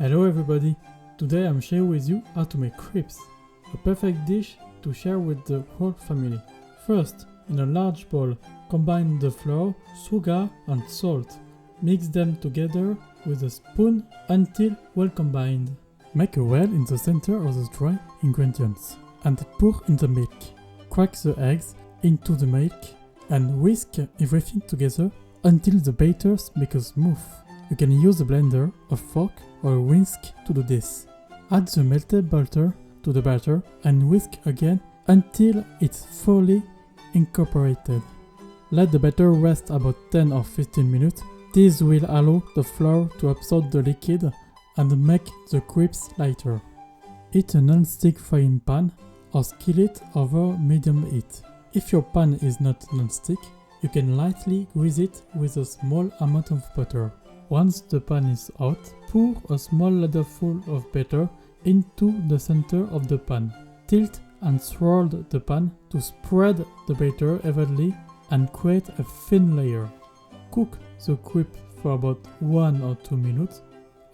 Hello everybody! Today I'm sharing with you how to make crepes, a perfect dish to share with the whole family. First, in a large bowl, combine the flour, sugar and salt. Mix them together with a spoon until well combined. Make a well in the center of the dry ingredients and pour in the milk. Crack the eggs into the milk and whisk everything together until the batter becomes smooth. You can use a blender, a fork or a whisk to do this. Add the melted butter to the batter and whisk again until it's fully incorporated. Let the batter rest about 10 or 15 minutes. This will allow the flour to absorb the liquid and make the crepes lighter. Heat a non-stick frying pan or skillet over medium heat. If your pan is not non-stick, you can lightly grease it with a small amount of butter. Once the pan is hot, pour a small ladleful of batter into the center of the pan. Tilt and swirl the pan to spread the batter evenly and create a thin layer. Cook the crepe for about 1 or 2 minutes,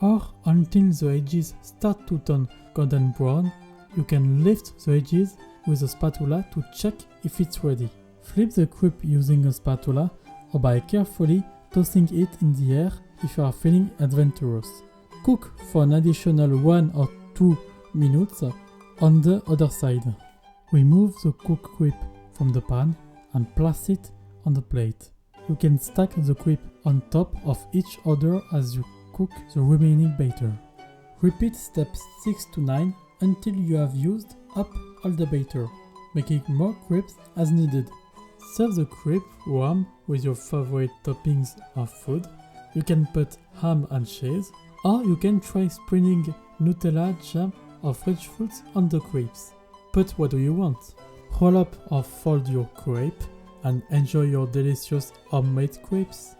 or until the edges start to turn golden brown. You can lift the edges with a spatula to check if it's ready. Flip the crepe using a spatula or by carefully tossing it in the air if you are feeling adventurous. Cook for an additional 1 or 2 minutes on the other side. Remove the cooked crepe from the pan and place it on the plate. You can stack the crepe on top of each other as you cook the remaining batter. Repeat steps 6 to 9 until you have used up all the batter, making more crepes as needed. Serve the crepe warm with your favorite toppings of food. You can put ham and cheese, or you can try sprinkling Nutella, jam or fresh fruits on the crepes. But what do you want? Roll up or fold your crepe and enjoy your delicious homemade crepes.